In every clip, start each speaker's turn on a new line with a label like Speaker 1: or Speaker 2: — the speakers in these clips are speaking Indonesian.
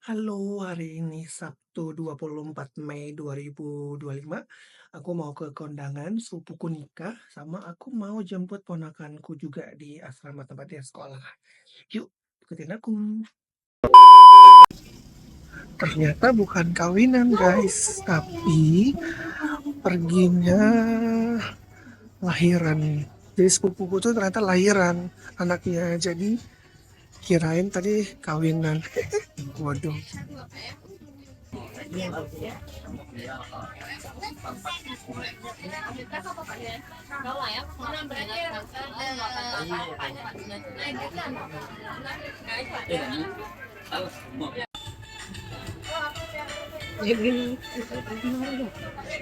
Speaker 1: Halo, hari ini Sabtu 24 Mei 2025. Aku mau ke kondangan sepupuku nikah, sama aku mau jemput ponakanku juga di asrama tempat dia sekolah. Yuk, ikutin aku. Ternyata bukan kawinan, guys, tapi perginya lahiran. Jadi sepupuku tuh ternyata lahiran anaknya. Jadi kirain tadi kawinan. Waduh.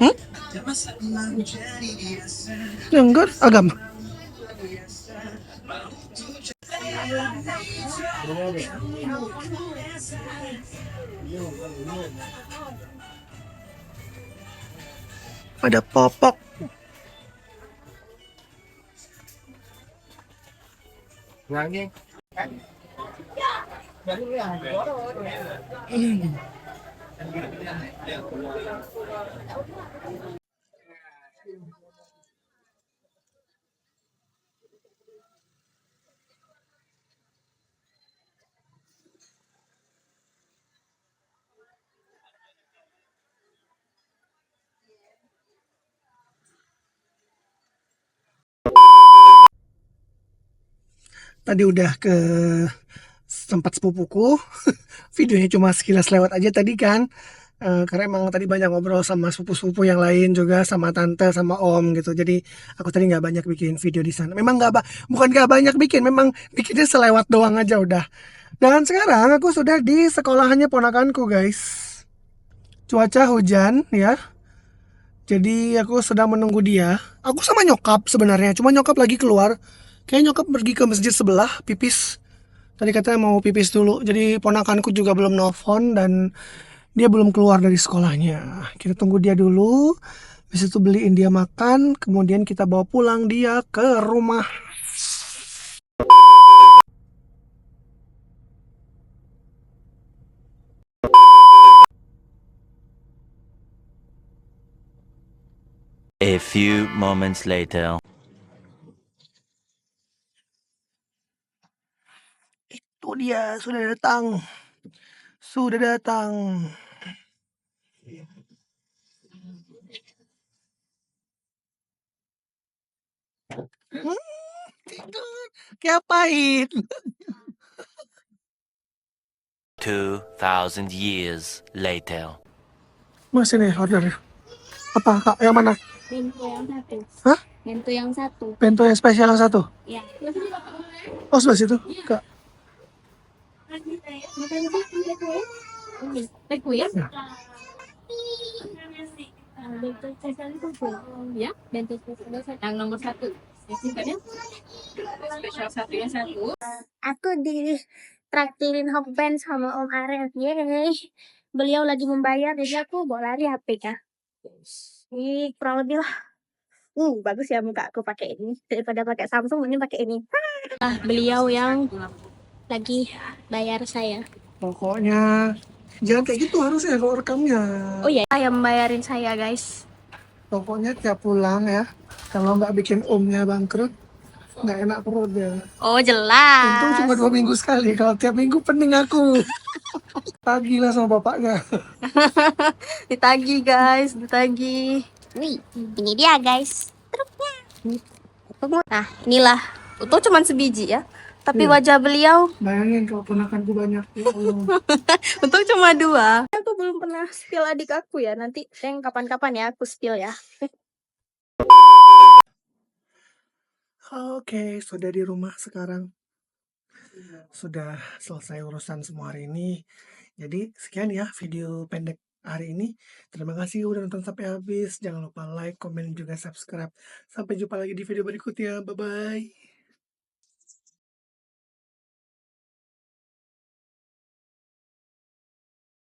Speaker 1: Hmm? Ya enggak, agama. Ada popok. Tadi udah ke tempat sepupuku. Videonya cuma sekilas lewat aja tadi kan. Karena emang tadi banyak ngobrol sama sepupu-sepupu yang lain juga, sama tante, sama om gitu. Jadi aku tadi nggak banyak bikin video di sana. Memang bukan nggak banyak bikin, memang bikinnya selewat doang aja udah. Dan sekarang aku sudah di sekolahannya ponakanku, guys. Cuaca hujan ya. Jadi aku sedang menunggu dia. Aku sama nyokap sebenarnya, cuma nyokap lagi keluar. Kayak nyokap pergi ke masjid sebelah pipis. Tadi katanya mau pipis dulu. Jadi ponakanku juga belum nelfon dan dia belum keluar dari sekolahnya. Kita tunggu dia dulu. Habis itu beliin dia makan, kemudian kita bawa pulang dia ke rumah.
Speaker 2: A few moments later.
Speaker 1: Itu dia, sudah datang. Sudah datang. Tidur. Kayak pahit.
Speaker 2: 2,000 years later.
Speaker 1: Masih nih ordernya. Apa, Kak? Yang mana?
Speaker 3: Bento yang satu.
Speaker 1: Hah?
Speaker 3: Bento yang satu.
Speaker 1: Bento yang spesial yang satu?
Speaker 3: Ya.
Speaker 1: Oh, sebelah situ, Kak.
Speaker 3: Teku ya?
Speaker 1: Ya.
Speaker 3: Bento spesial itu ya? Bento spesial yang nomor satu. Spesial satunya satu. Aku ditraktirin Hokben sama Om Arel. Yeay. Beliau lagi membayar, jadi aku bawa lari HP ya. Ini kurang lebih lah. Bagus ya muka aku pakai ini daripada pakai Samsung, mending pakai ini. Beliau yang lagi bayar saya.
Speaker 1: Pokoknya jangan kayak gitu harusnya kalau rekamnya.
Speaker 3: Oh iya, yang bayarin saya guys.
Speaker 1: Pokoknya tiap pulang ya, kalau nggak bikin omnya bangkrut, nggak enak perut ya.
Speaker 3: Oh
Speaker 1: Untung
Speaker 3: jelas.
Speaker 1: cuma 2 minggu sekali, kalau tiap minggu pening aku. Tagih lah sama bapaknya.
Speaker 3: Ditagi guys, ditagi. Nih, ini dia guys. Truknya. Nah, inilah. Itu cuma sebiji ya. Tapi
Speaker 1: Iya.
Speaker 3: wajah beliau,
Speaker 1: Bayangin kalau ponakanku banyak. Ya Allah.
Speaker 3: untung cuma 2. Aku belum pernah spill adik aku ya. Nanti yang kapan-kapan ya aku spill ya.
Speaker 1: Oke, sudah di rumah sekarang. Sudah selesai urusan semua hari ini. Jadi sekian ya video pendek hari ini. Terima kasih udah nonton sampai habis. Jangan lupa like, komen, juga subscribe. Sampai jumpa lagi di video berikutnya. Bye-bye.